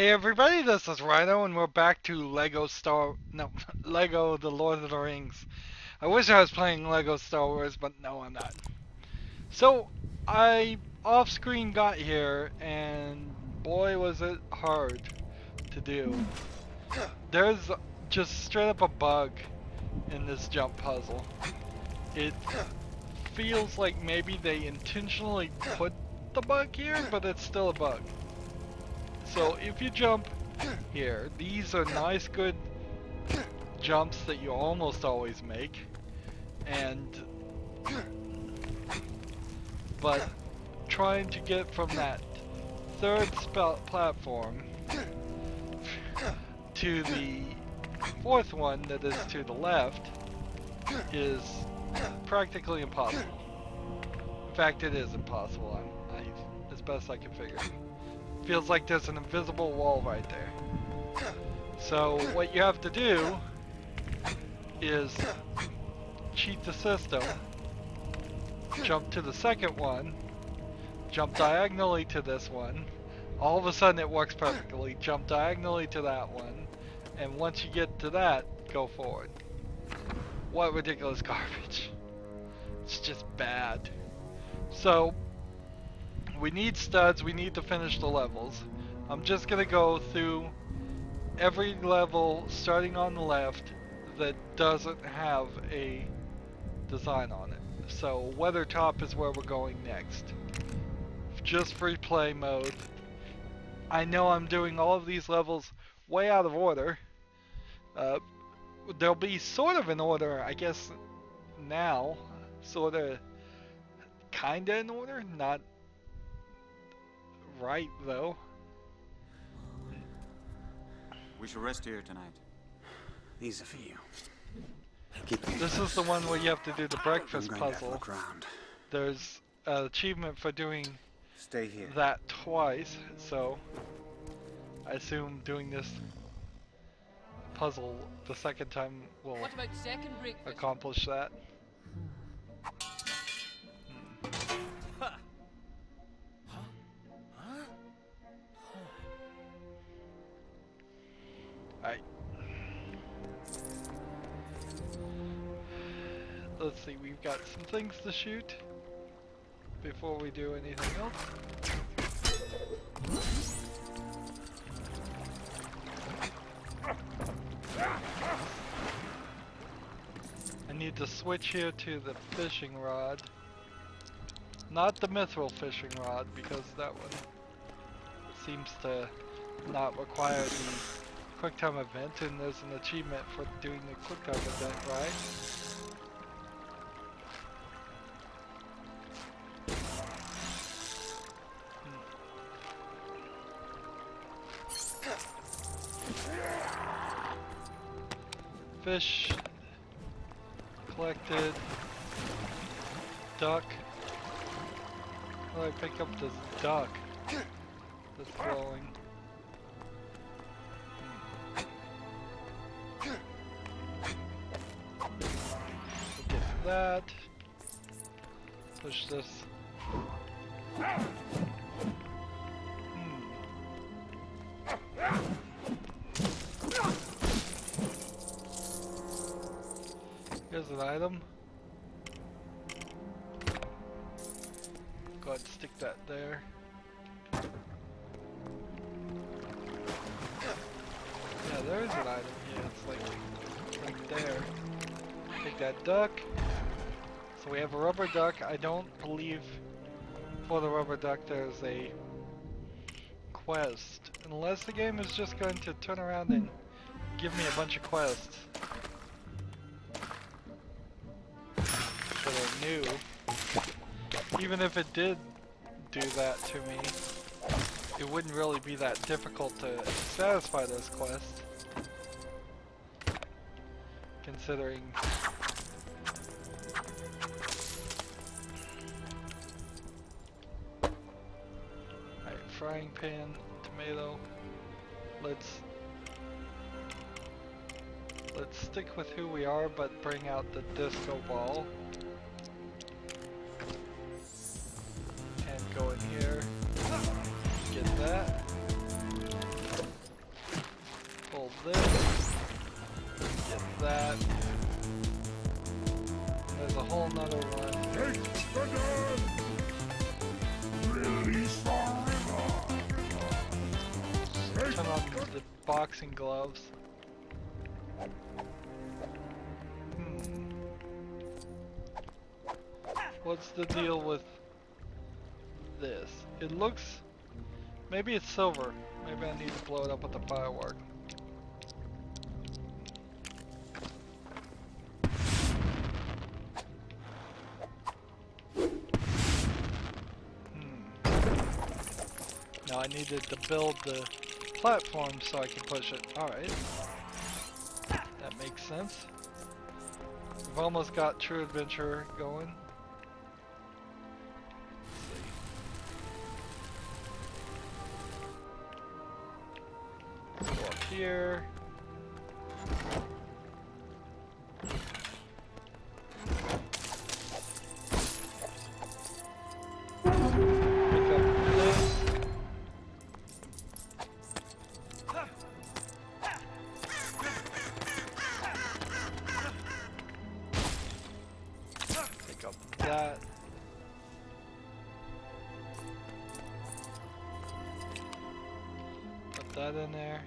Hey everybody, this is Rydo and we're back to Lego The Lord of the Rings. I wish I was playing Lego Star Wars, but no, I'm not. So, I off-screen got here and boy was it hard to do. There's just straight up a bug in this jump puzzle. It feels like maybe they intentionally put the bug here, but it's still a bug. So if you jump here, these are nice good jumps that you almost always make, but trying to get from that third platform to the fourth one that is to the left is practically impossible. In fact, it is impossible. As best I can figure. Feels like there's an invisible wall right there. So what you have to do is cheat the system, jump to the second one, jump diagonally to this one, all of a sudden it works perfectly, jump diagonally to that one, and once you get to that, go forward. What ridiculous garbage. It's just bad. So we need studs, we need to finish the levels. I'm just gonna go through every level starting on the left that doesn't have a design on it. So Weathertop is where we're going next. Just free play mode. I know I'm doing all of these levels way out of order. They'll be sort of in order, I guess, now. Sorta, kinda in order, not right though. We shall rest here tonight. These are for you. This is the one where you have to do the breakfast I'm going to puzzle. look around. There's an achievement for doing Stay here. that twice, so I assume doing this puzzle the second time will What about second breakfast? accomplish that. Alright. Let's see, we've got some things to shoot before we do anything else. I need to switch here to the fishing rod. Not the mithril fishing rod, because that one seems to not require the QuickTime event, and there's an achievement for doing the QuickTime event, right? Fish collected. Duck. How do I pick up this duck that's glowing? We'll get that. Push this. Here's an item. Go ahead and stick that there. Yeah, there is an item. Yeah, it's like right there. Take that duck. So we have a rubber duck. I don't believe for the rubber duck there's a quest. Unless the game is just going to turn around and give me a bunch of quests that are new. Even if it did do that to me, it wouldn't really be that difficult to satisfy those quests. Considering alright, frying pan, tomato. Let's stick with who we are, but bring out the disco ball. And go in here. Get that. this. Get that. There's a whole nother one. Take the gun! Release the river! Turn on the boxing gloves. What's the deal with this? It looks... Maybe it's silver. Maybe I need to blow it up with a firework. Now I needed to build the platform so I can push it. Alright. That makes sense. We've almost got True Adventure going. Let's go up here. Pick up this. Pick up that. Put that in there.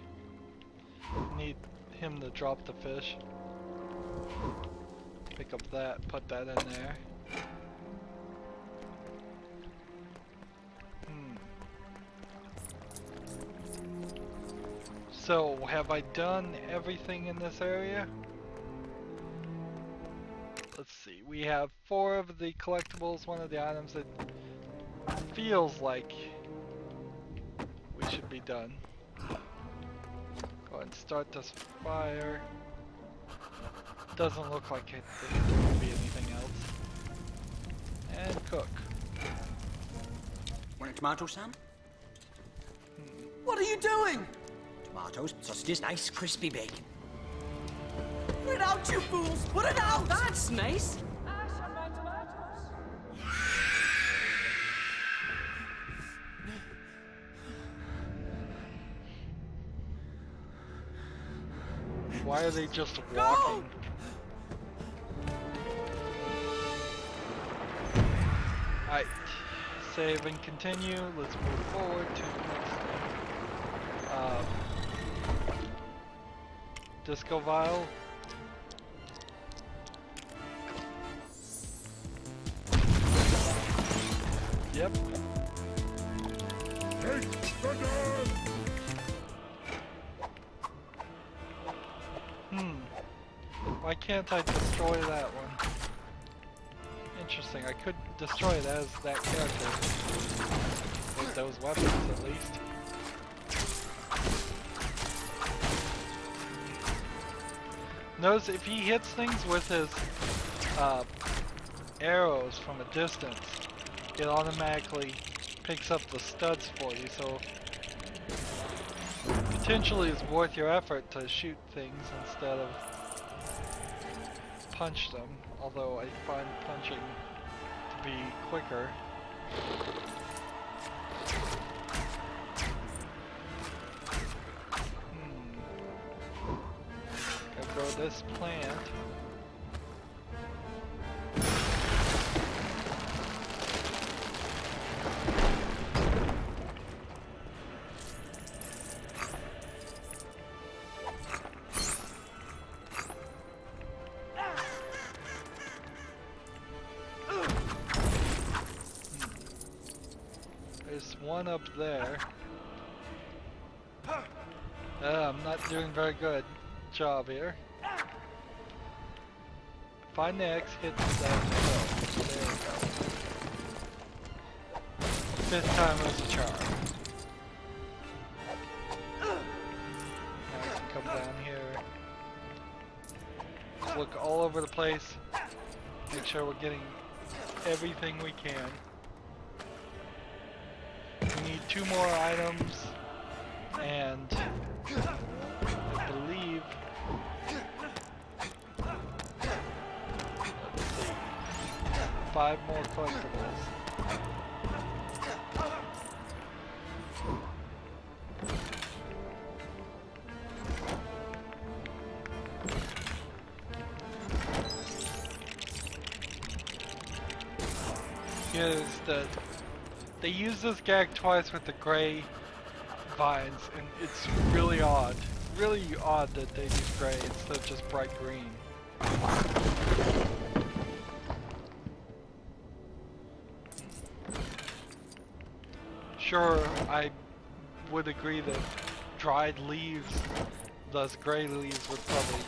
Need him to drop the fish. Pick up that, put that in there. So, have I done everything in this area? Let's see, we have 4 of the collectibles, one of the items that feels like we should be done. Go ahead and start this fire. Doesn't look like there's going to be anything else. And cook. Want a tomato, Sam? What are you doing? Tomatoes, sausages, nice crispy bacon. Put it out, you fools! Put it out! That's nice. Why are they just walking? Alright, save and continue. Let's move forward to the next disco vial. Yep. Take the gun! Why can't I destroy that one? Interesting, I could destroy it as that character. With those weapons, at least. Notice if he hits things with his arrows from a distance, it automatically picks up the studs for you, so potentially it's worth your effort to shoot things instead of punch them, although I find punching to be quicker. Gotta grow this plant. There's one up there. I'm not doing a very good job here. Find the X, hit that kill. There we go. 5th time was a charm. Now we can come down here. Just look all over the place. Make sure we're getting everything we can. We need 2 more items, and I believe, let's see, 5 more collectibles. is that they use this gag twice with the gray vines, and it's really odd. Really odd that they use gray instead of just bright green. Sure, I would agree that dried leaves, thus gray leaves, would probably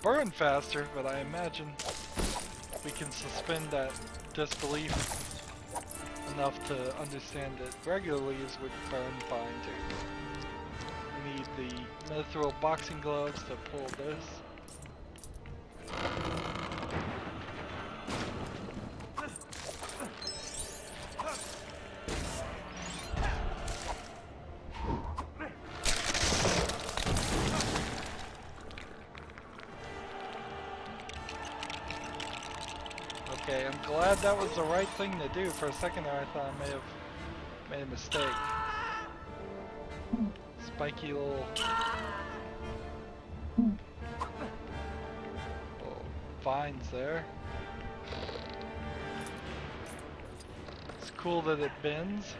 burn faster, but I imagine we can suspend that disbelief enough to understand that regular leaves would burn fine too. We need the mithril boxing gloves to pull this. Okay, I'm glad that was the right thing to do. For a second there I thought I may have made a mistake. Spiky little... oh, vines there. It's cool that it bends.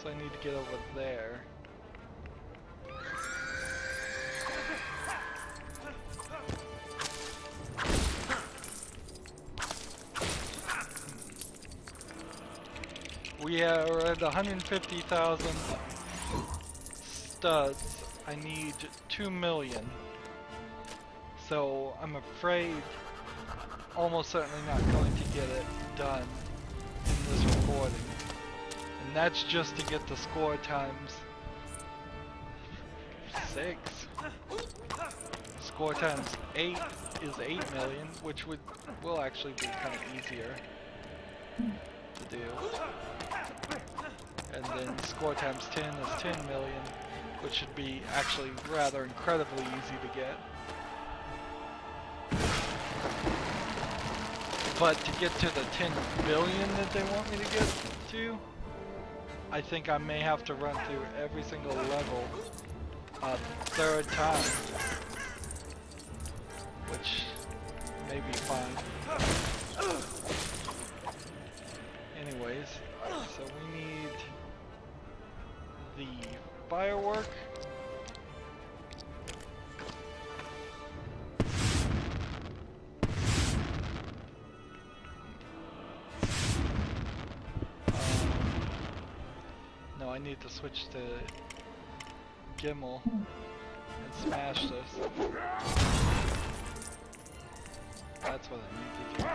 So I need to get over there. We are at 150,000 studs. I need 2 million. So I'm afraid almost certainly not going to get it done in this recording. And that's just to get the score times 6. Score times 8 is 8 million, which will actually be kind of easier to do. And then score times 10 is 10 million, which should be actually rather incredibly easy to get. But to get to the 10 billion that they want me to get to, I think I may have to run through every single level a third time, which may be fine. Anyways, so we need the firework. No, I need to switch to Gimli and smash this. That's what I need to do.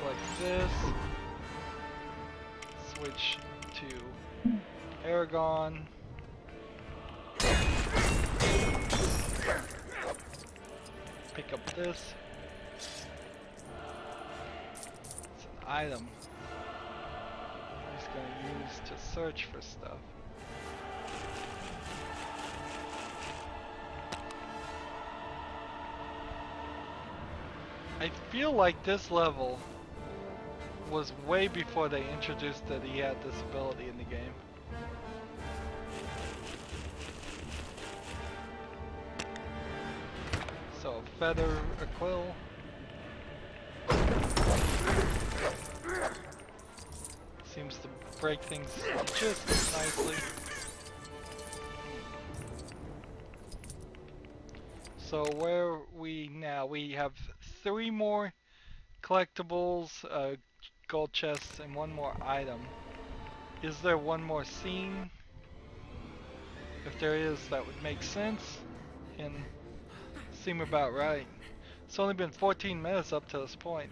Like this. Switch to Aragorn. Pick up this. It's an item I'm just gonna use to search for stuff. I feel like this level was way before they introduced that he had this ability in the game. So, feather, a quill. Seems to break things just nicely. So where are we now? We have 3 more collectibles, gold chests, and 1 more item. Is there 1 more scene? If there is, that would make sense and seem about right. It's only been 14 minutes up to this point.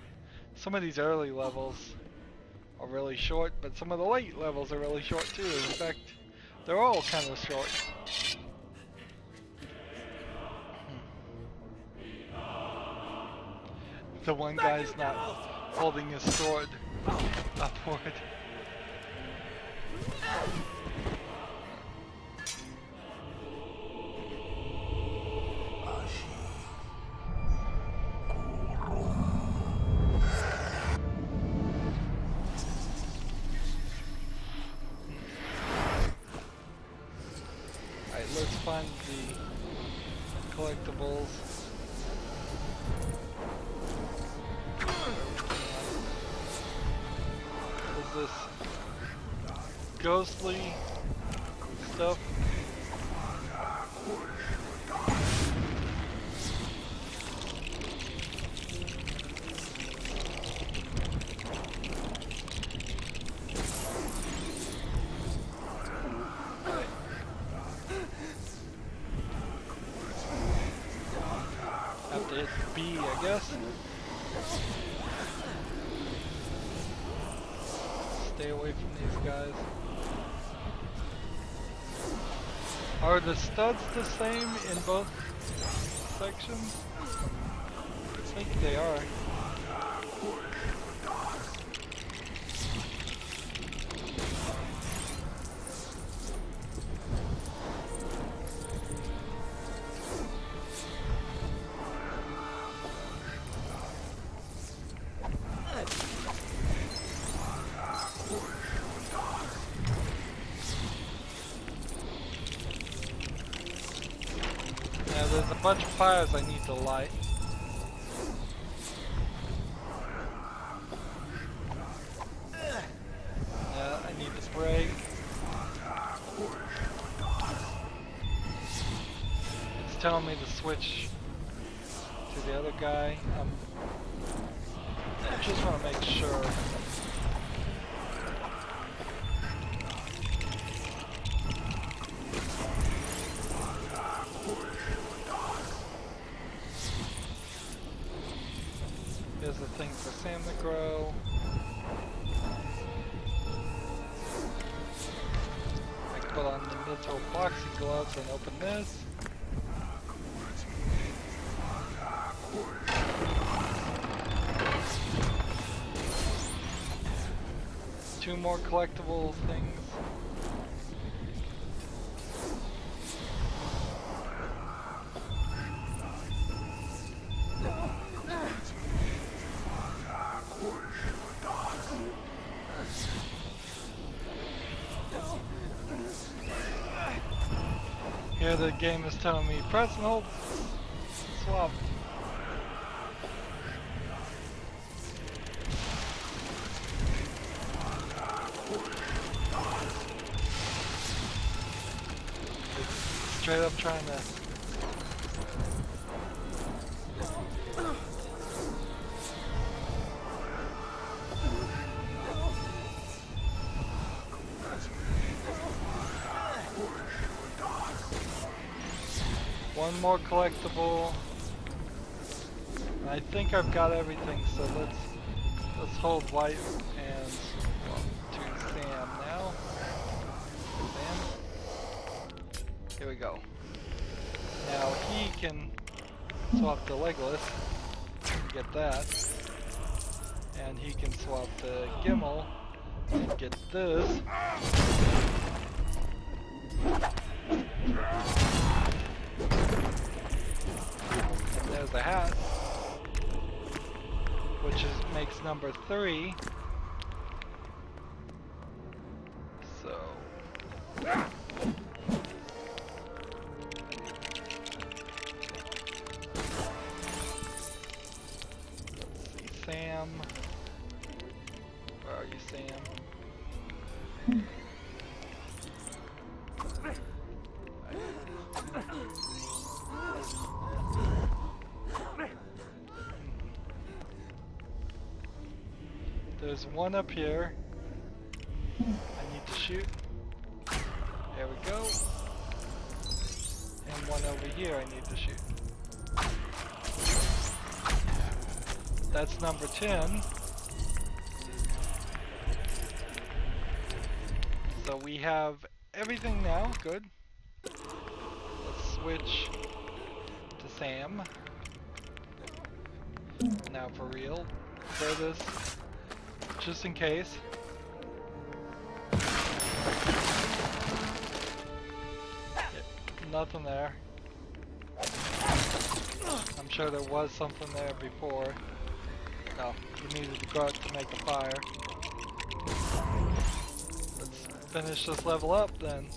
Some of these early levels are really short, but some of the late levels are really short too. In fact, they're all kind of short. The one guy's not holding his sword upward. Alright, let's find the collectibles. this ghostly stuff. Have to hit B, I guess. Stay away from these guys. Are the studs the same in both sections? I think they are. Now there's a bunch of fires I need to light. I need to break. It's telling me to switch to the other guy. I just want to make sure. Here's the thing for Sam to grow. I can put on the little boxing gloves and open this. Two more collectible things. Here the game is telling me press and hold, swap. It's straight up trying to. One more collectible. I think I've got everything, so let's hold white and to Sam now. Sam. Here we go. Now he can swap to Legolas and get that. And he can swap to Gimli and get this. And there's the hat, which makes number 3. So let's see, Sam. Where are you, Sam? There's one up here. I need to shoot. There we go. And one over here I need to shoot. That's number 10. So we have everything now. Good. Let's switch to Sam. Now for real. Throw this. Just in case. Nothing there. I'm sure there was something there before. No, we needed to go out to make a fire. Let's finish this level up then.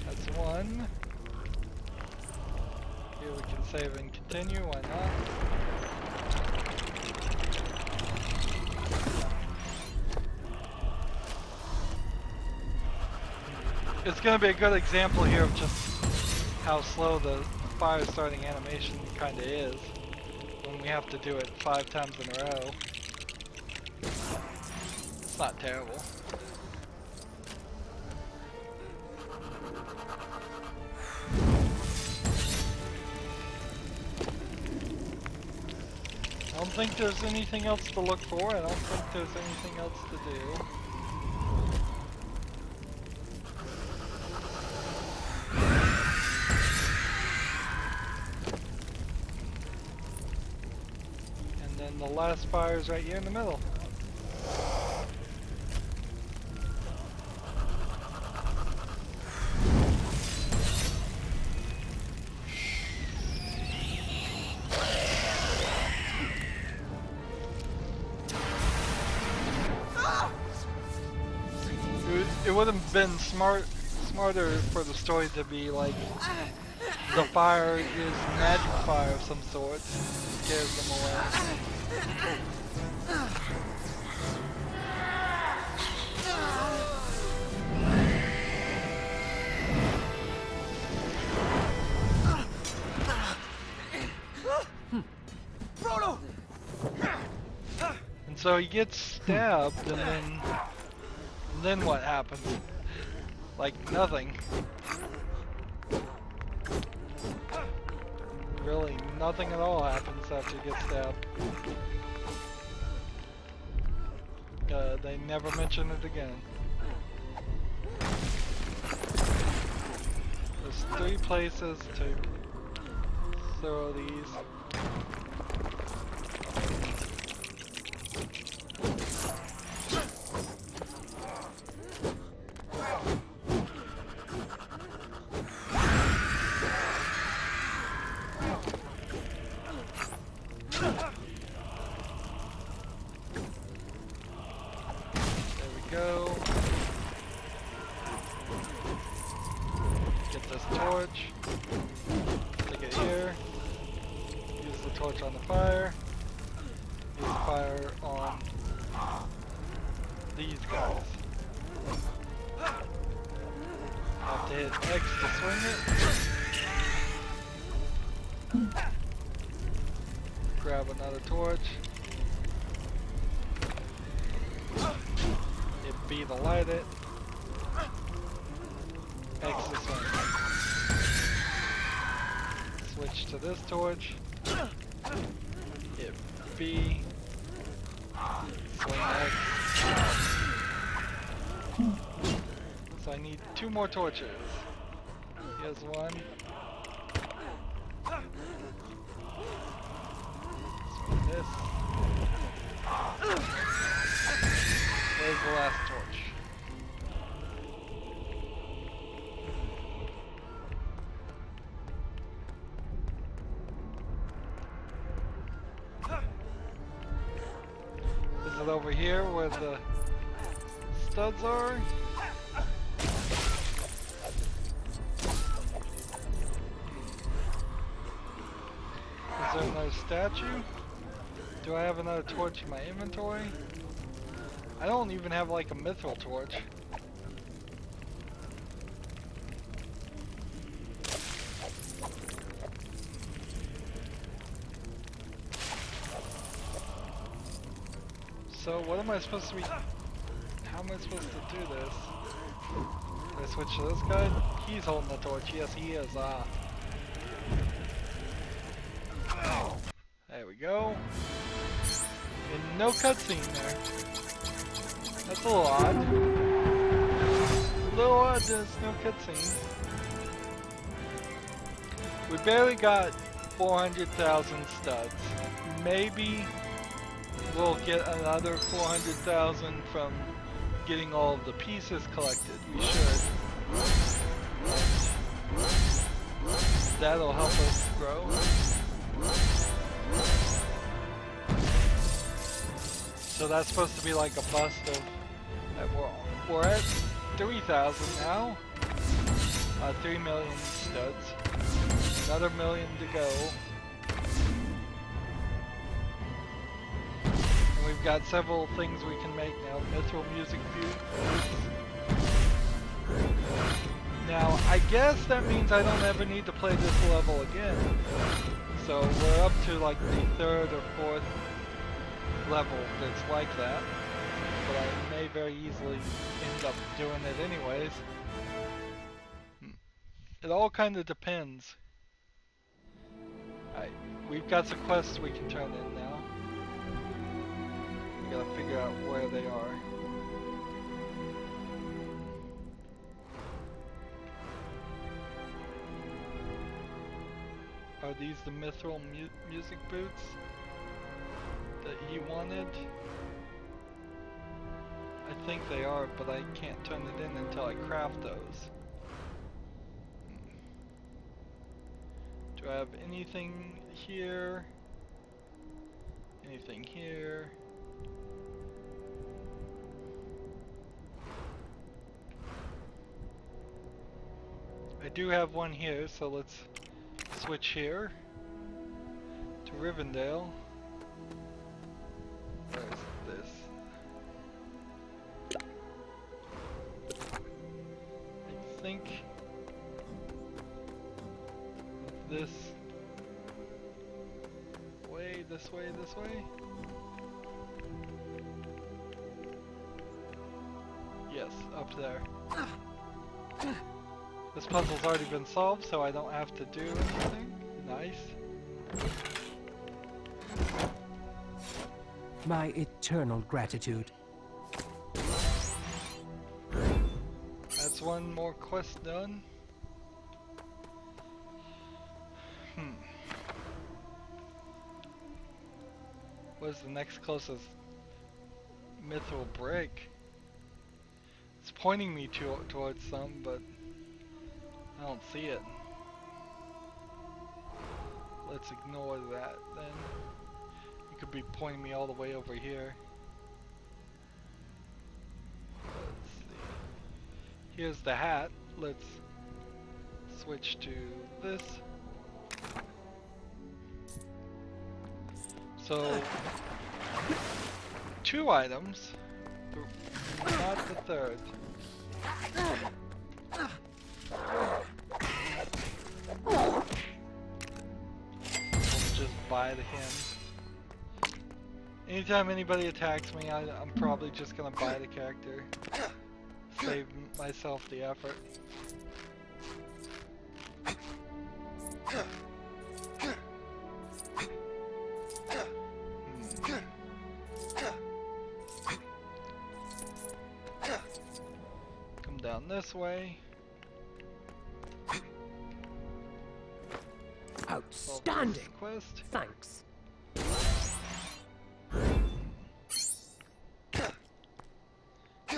That's one. Here we can Save and continue, why not? It's gonna be a good example here of just how slow the fire starting animation kinda is when we have to do it 5 times in a row. It's not terrible. I don't think there's anything else to look for. I don't think there's anything else to do. And then the last fire is right here in the middle. It would have been smarter for the story to be like the fire is magic fire of some sort, scares them away. Frodo! And so he gets stabbed, and then what happens? Like nothing. Really, nothing at all happens after he gets stabbed. They never mention it again. There's 3 places to throw these. Go. Get this torch. Stick it here. Use the torch on the fire. Use the fire on these guys. Have to hit X to swing it. Grab another torch. B to light it. X to swing. Switch to this torch. Hit B. Swing X. So I need 2 more torches. Here's one. Swing this. Where's the last torch? Is it over here where the studs are? Is there another statue? Do I have another torch in my inventory? I don't even have like a mithril torch. So what am I supposed to be... How am I supposed to do this? Do I switch to this guy? He's holding the torch. Yes, he is. Ah. There we go. And no cutscene there. That's a little odd. A little odd there's no cutscene. We barely got 400,000 studs. Maybe we'll get another 400,000 from getting all of the pieces collected. We should. That'll help us grow. So that's supposed to be like a bust of... We're at 3,000 now. 3 million studs. Another million to go. And we've got several things we can make now. Mithril music boots. Now, I guess that means I don't ever need to play this level again. So we're up to like the 3rd or 4th level that's like that. But I may very easily end up doing it anyways. It all kind of depends. Alright, we've got some quests we can turn in now. We gotta figure out where they are. Are these the mithril music boots that he wanted? I think they are, but I can't turn it in until I craft those. Do I have anything here? Anything here? I do have one here, so let's switch here to Rivendell. Where's this? I think this way, this way, this way. Yes, up there. This puzzle's already been solved, so I don't have to do anything. Nice. My eternal gratitude. That's one more quest done. What's the next closest mithril break? It's pointing me towards some, but I don't see it. Let's ignore that then. You could be pointing me all the way over here. Let's see. Here's the hat. Let's switch to this. So, 2 items, but not the 3rd. Just buy the hymn. Anytime anybody attacks me, I'm probably just gonna buy the character. Save myself the effort. Come down this way. Outstanding. Quest. Thanks.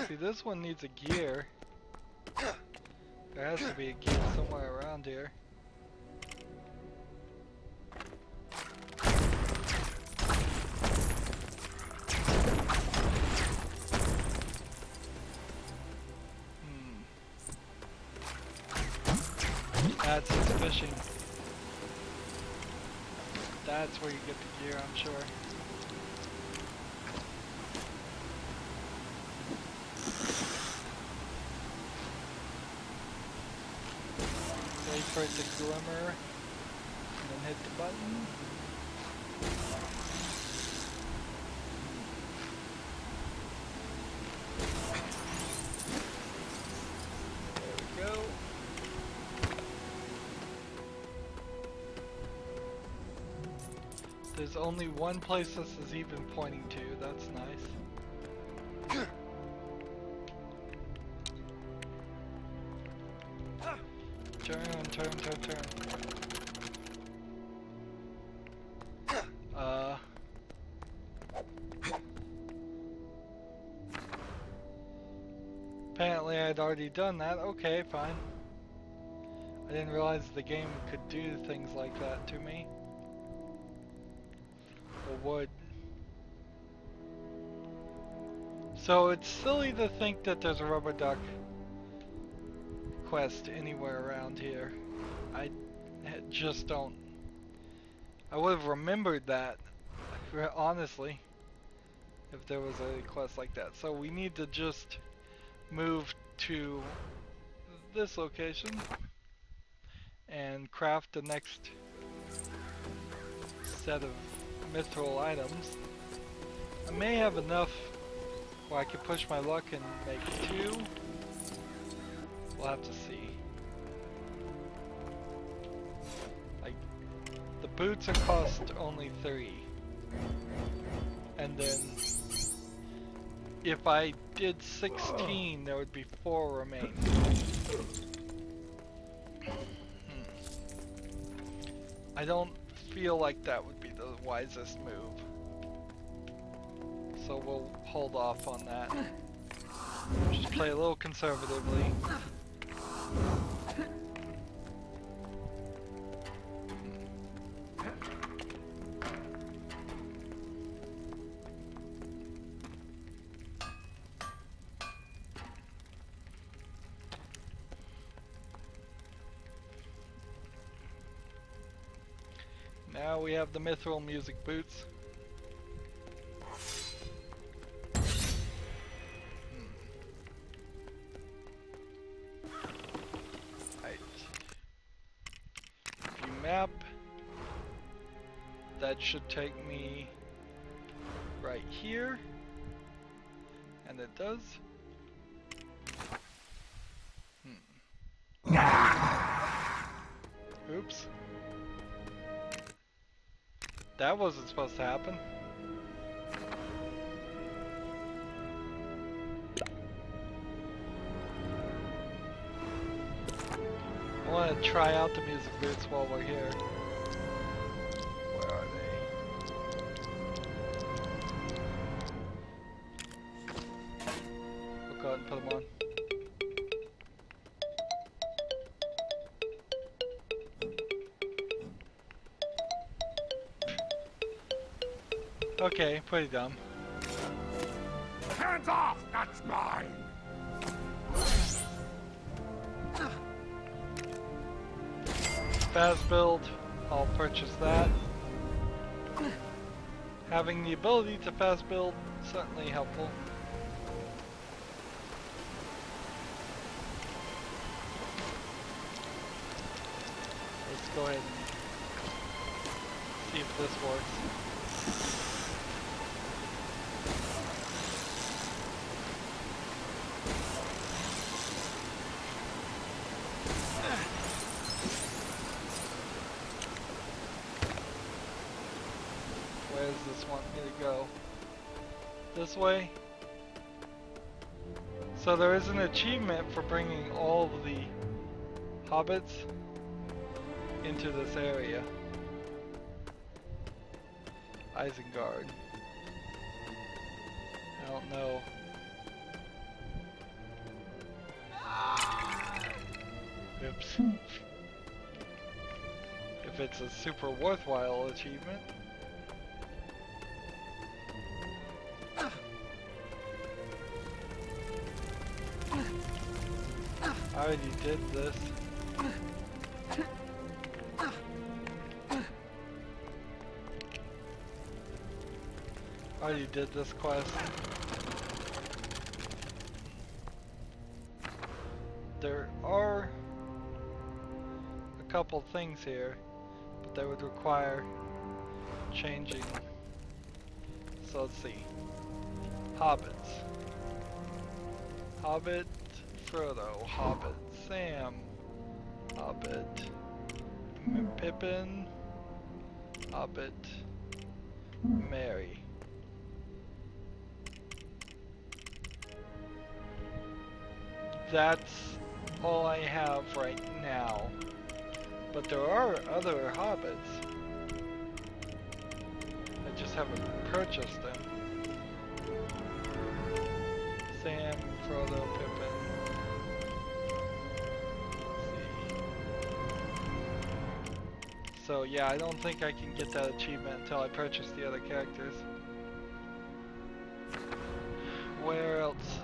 See, this one needs a gear. There has to be a gear somewhere around here. That's his fishing. That's where you get the gear, I'm sure. Wait for it to glimmer, and then hit the button. There we go. There's only one place this is even pointing to, that's nice. Turn. Apparently I'd already done that. Okay, fine. I didn't realize the game could do things like that to me. Or would. So it's silly to think that there's a rubber duck quest anywhere around here. I just don't. I would have remembered that, honestly, if there was a quest like that. So we need to just move to this location and craft the next set of mithril items. I may have enough where I can push my luck and make 2. We'll have to see. Like, the boots are cost only 3. And then if I did 16, there would be 4 remaining. I don't feel like that would be the wisest move. So we'll hold off on that. Just play a little conservatively. Now we have the mithril music boots. Right. View map. That should take me right here. And it does. Oops. That wasn't supposed to happen. I want to try out the music boots while we're here. Where are they? We'll go ahead and put them on. Okay, pretty dumb. Hands off! That's mine! Fast build, I'll purchase that. Having the ability to fast build, certainly helpful. Let's go ahead and see if this works. Where does this want me to go? This way? So there is an achievement for bringing all of the hobbits into this area. Isengard. I don't know. Oops. If it's a super worthwhile achievement. I already did this. I already did this quest. There are a couple things here, but they would require changing. So let's see. Hobbits. Hobbit Frodo. Hobbit Sam. Hobbit Pippin. Hobbit Merry. That's all I have right now. But there are other hobbits. I just haven't purchased them. Sam, Frodo, Pippin. Let's see. So yeah, I don't think I can get that achievement until I purchase the other characters. Where else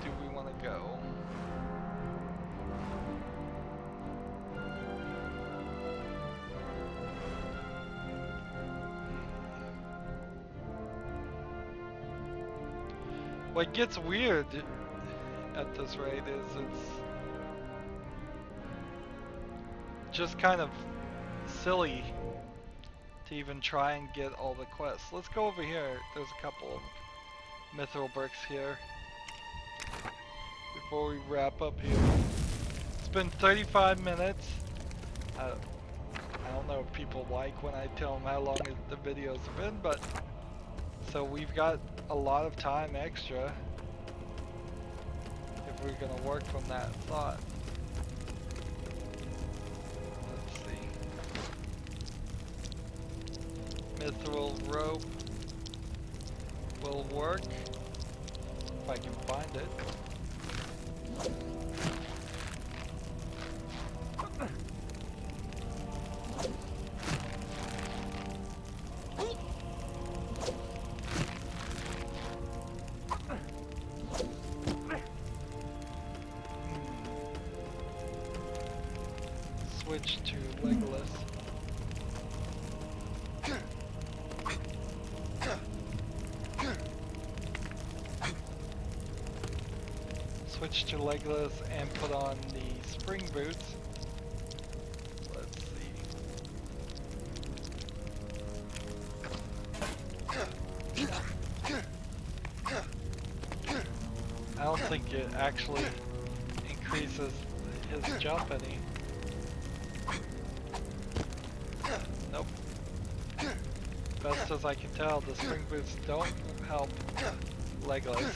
do we want to go? What gets weird at this rate is it's just kind of silly to even try and get all the quests. Let's go over here. There's a couple mithril bricks here before we wrap up here. It's been 35 minutes. I don't know if people like when I tell them how long the videos have been, but so we've got a lot of time extra if we're gonna work from that thought. Mithril rope will work if I can find it. Switch to Legolas. Switch to Legolas and put on the spring boots. Let's see. I don't think it actually increases his jump any. Nope. Best as I can tell, the spring boots don't help Legolas.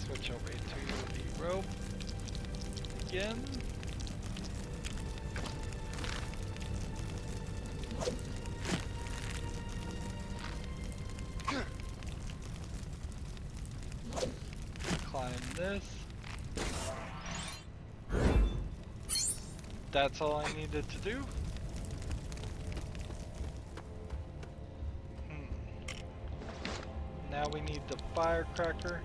Switch over to the rope again. Climb this. That's all I needed to do. Now we need the firecracker.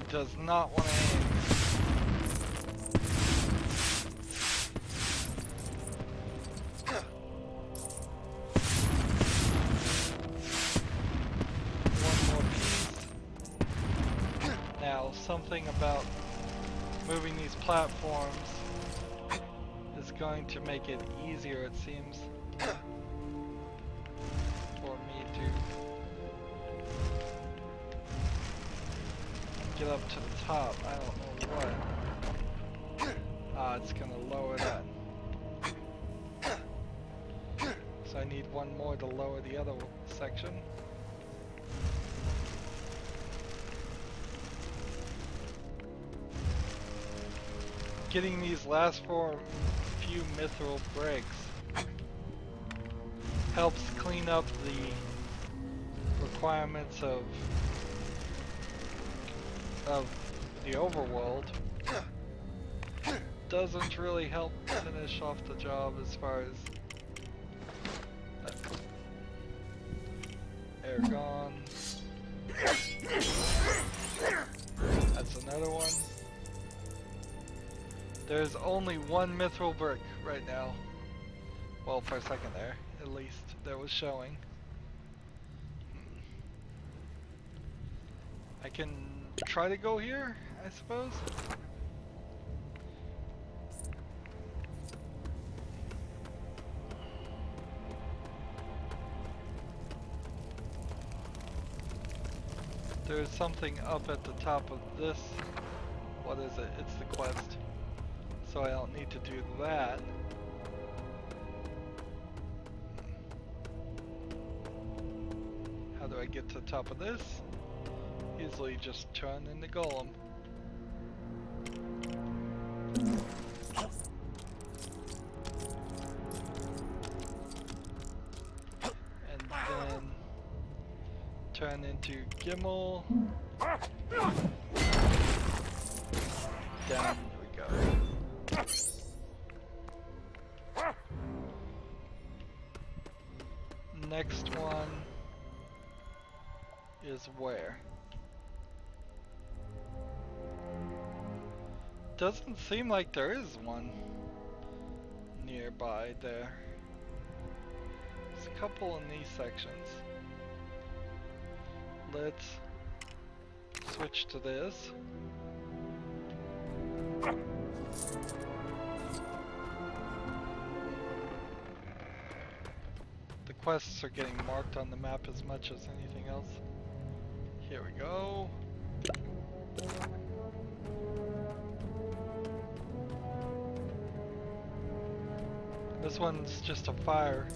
Does not want to aim. One more piece. Now, something about moving these platforms is going to make it easier, it seems, for me to get up to the top. I don't know what. Ah, it's gonna lower that. So I need one more to lower the other section. Getting these last few mithril bricks helps clean up the requirements of the overworld. Doesn't really help finish off the job as far as Aragorn. That's another one. There's only one mithril brick right now. Well, for a second there, at least, that was showing. I can try to go here, I suppose. There's something up at the top of this. What is it? It's the quest. So I don't need to do that. How do I get to the top of this? Easily just turn into Golem. And then turn into Gimli. Down we go. Next one is where? doesn't seem like there is one nearby there. There's a couple in these sections. Let's switch to this. The quests are getting marked on the map as much as anything else. Here we go. This one's just a fire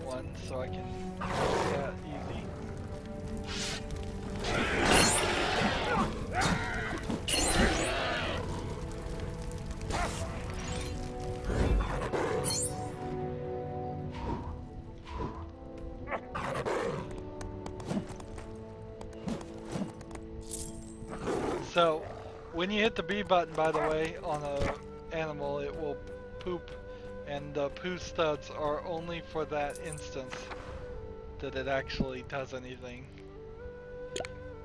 one, so I can do that easy. So, when you hit the B button, by the way, on a animal, it will poop, and the poo studs are only for that instance that it actually does anything.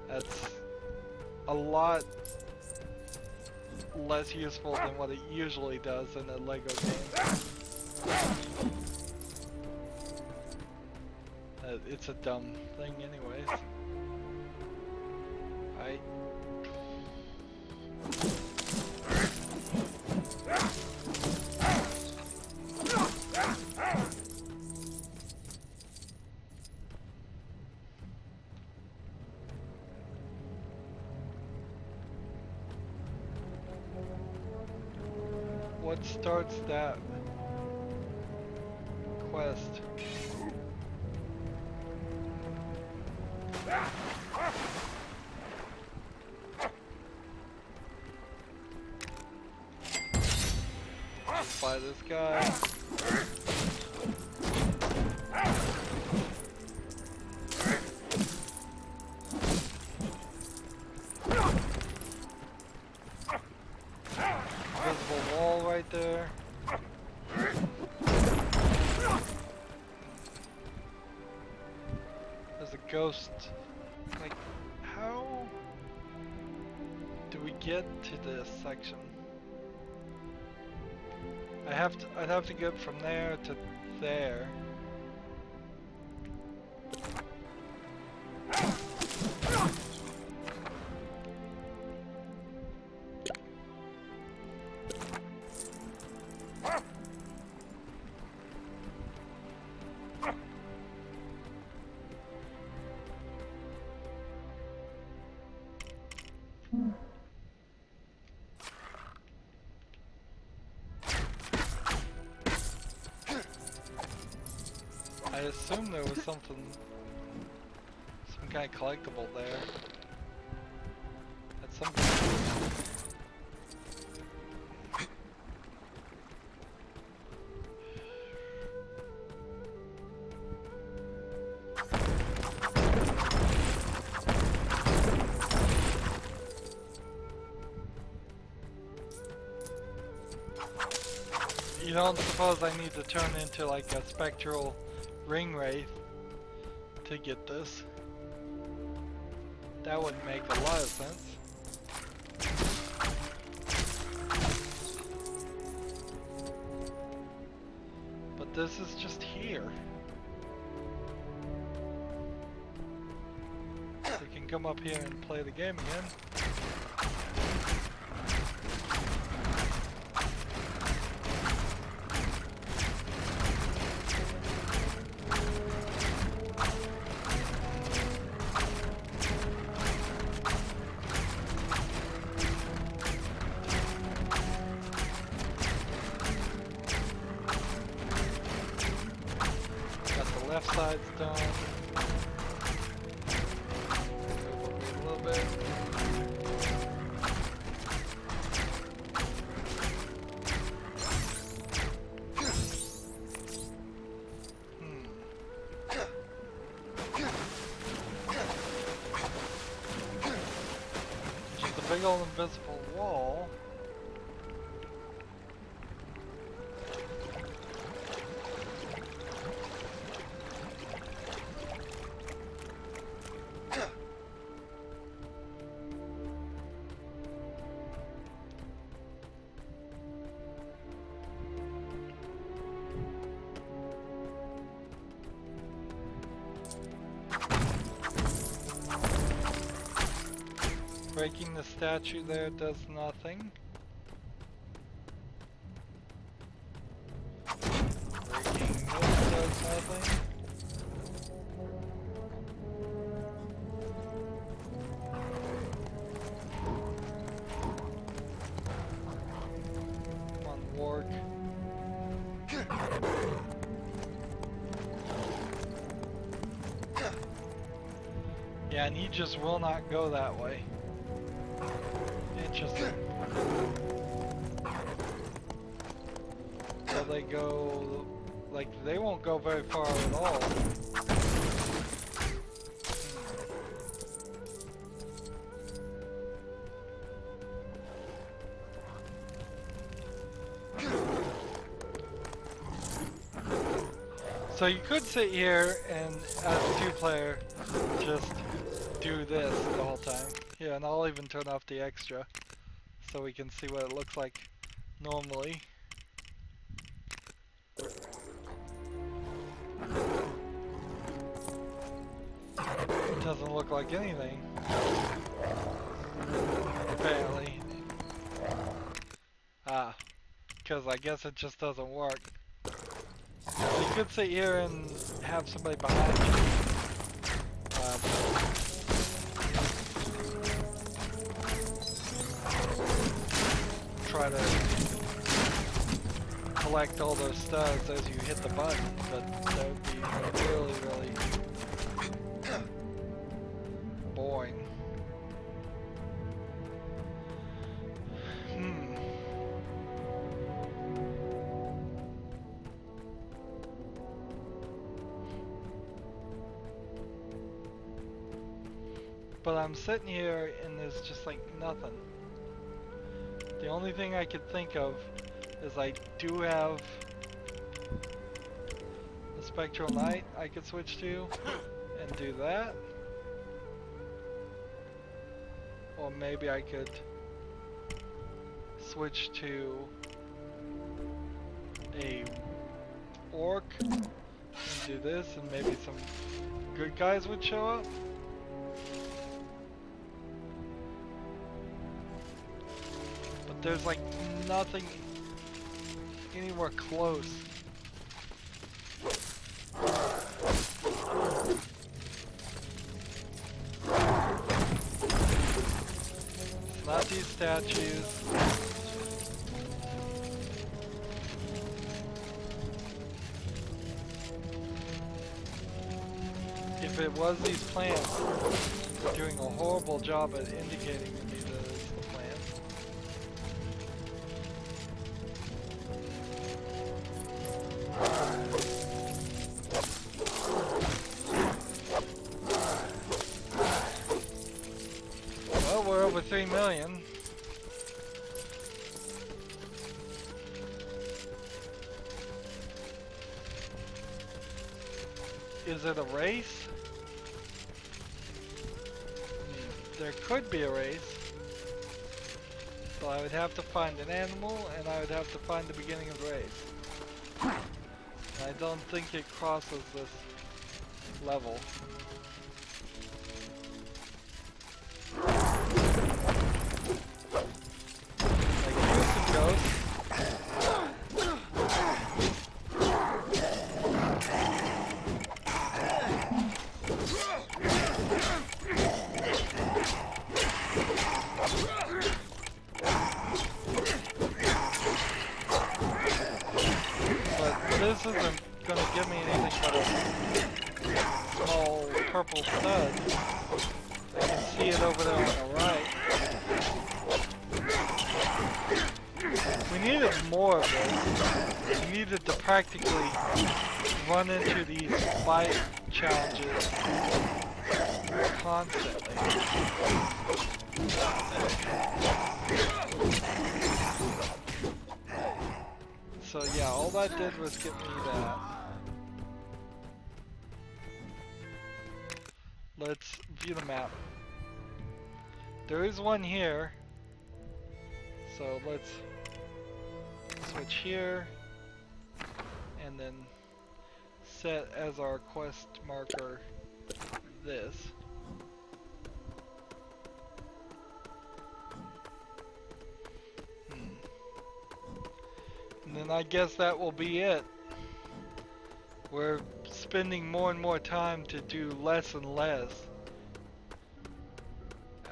That's a lot less useful than what it usually does in a Lego game. It's a dumb thing anyways. Right? What starts that quest? By this guy. Invisible wall right there. There's a ghost. Like, how do we get to this section? I'd have to get from there to there. I assume there was some kind of collectible there. At some point. You don't suppose I need to turn into like a spectral ring wraith to get this? That would make a lot of sense. But this is just here. We can come up here and play the game again. Left side's done. A little bit. Just a big old invisible wall. Breaking the statue there does nothing. Breaking this does nothing. Come on, Warg. Yeah, and he just will not go that way. Interesting. So they go, like, they won't go very far at all. So you could sit here and, as a two-player, just do this the whole time. Yeah, and I'll even turn off the extra so we can see what it looks like normally. It doesn't look like anything, apparently. Ah, because I guess it just doesn't work. You could sit here and have somebody behind you. Try to collect all those studs as you hit the button, but that would be really, really boring. But I'm sitting here and there's just like nothing. The only thing I could think of is I do have the Spectral Knight I could switch to and do that. Or maybe I could switch to a Orc and do this, and maybe some good guys would show up. There's like nothing anywhere close. Not these statues. If it was these plants, they're doing a horrible job at indicating to me that it's the plant. Well, we're over 3 million. Is it a race? There could be a race. So I would have to find an animal, and I would have to find the beginning of the race. I don't think it crosses this level. Like Houston goes. This isn't gonna give me anything but a small purple stud. I can see it over there on the right. We needed more of this. We needed to practically run into these fight challenges constantly. So yeah, all that did was get me that. Let's view the map. There is one here. So let's switch here. And then set as our quest marker this. And I guess that will be it. We're spending more and more time to do less and less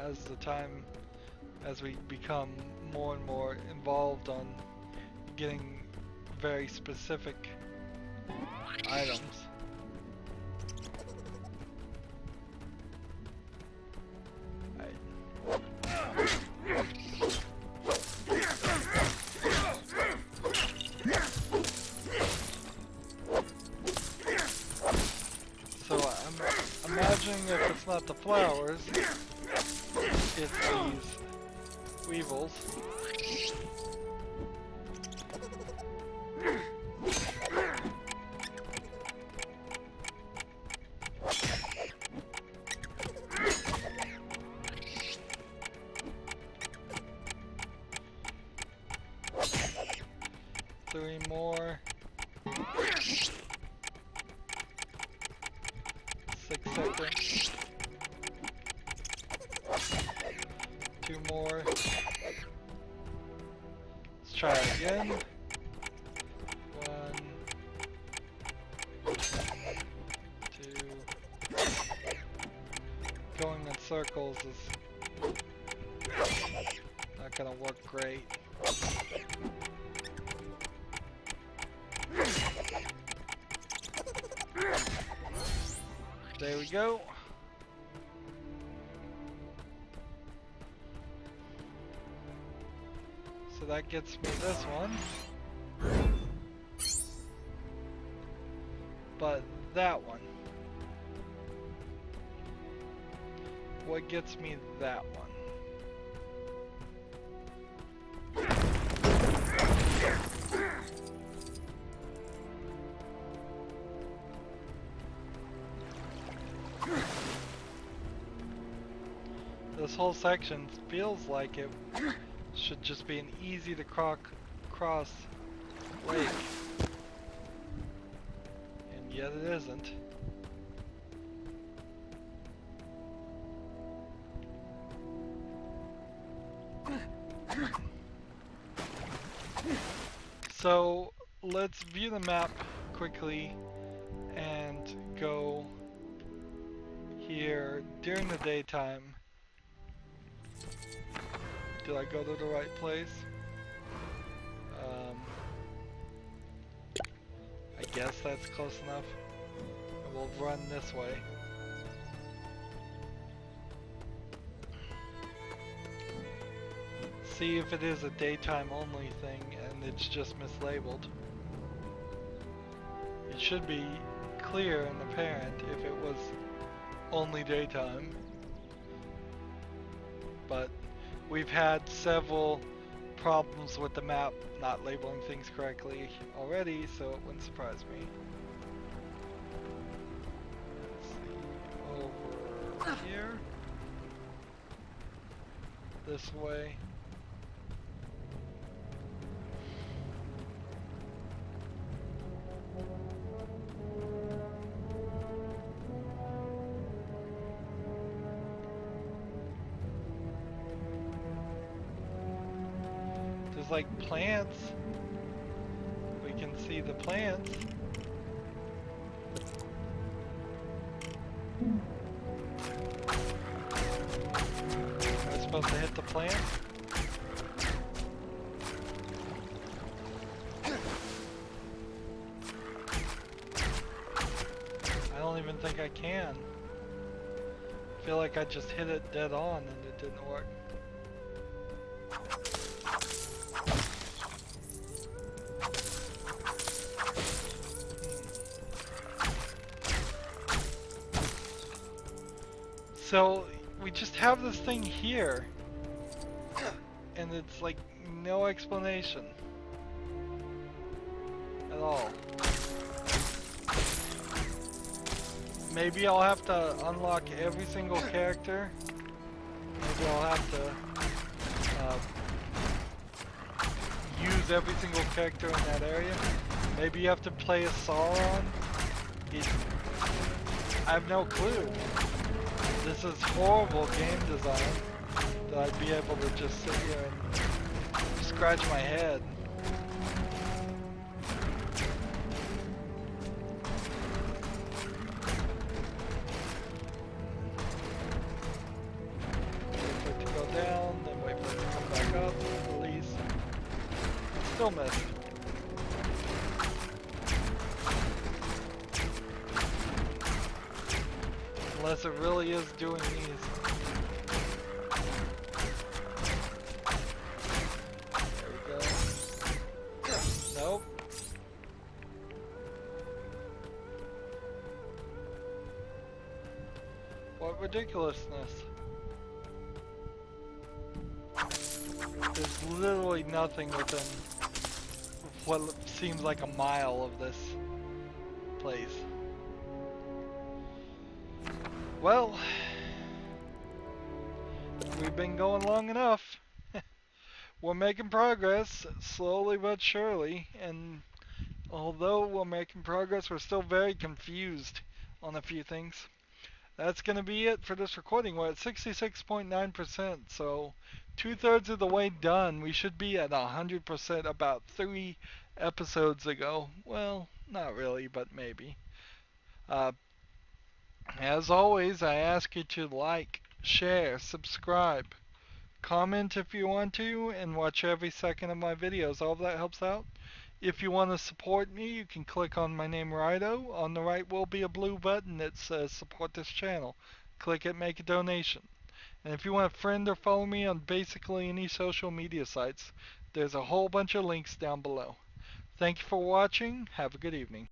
as we become more and more involved on getting very specific items. So I'm imagining if it's not the flowers, it's these weevils. 3 more. 6 seconds. 2 more. Let's try it again. 1, 2. Going in circles is not gonna work great. There we go. So that gets me this one. But that one. What gets me that one? This whole section feels like it should just be an easy to cross lake. And yet it isn't. So let's view the map quickly and go here during the daytime. Did I go to the right place? I guess that's close enough. And we'll run this way. See if it is a daytime only thing and it's just mislabeled. It should be clear and apparent if it was only daytime. But we've had several problems with the map not labeling things correctly already, so it wouldn't surprise me. Let's see, over here. This way. There's like plants. We can see the plants. Am I supposed to hit the plant? I don't even think I can. I feel like I just hit it dead on and it didn't work. So we just have this thing here and it's like no explanation at all. Maybe I'll have to unlock every single character. Maybe I'll have to use every single character in that area. Maybe you have to play as Sauron. I have no clue. This is horrible game design that I'd be able to just sit here and scratch my head. Still missed. Unless it really is doing these. There we go. Nope. What ridiculousness. There's literally nothing within what seems like a mile of this place. Well, we've been going long enough. We're making progress, slowly but surely, and although we're making progress, we're still very confused on a few things. That's going to be it for this recording. We're at 66.9%, so 2/3 of the way done. We should be at 100% about 3 episodes ago. Well, not really, but maybe. As always, I ask you to like, share, subscribe, comment if you want to, and watch every second of my videos. All of that helps out. If you want to support me, you can click on my name, Rydo. On the right will be a blue button that says support this channel. Click it, make a donation. And if you want to friend or follow me on basically any social media sites, there's a whole bunch of links down below. Thank you for watching. Have a good evening.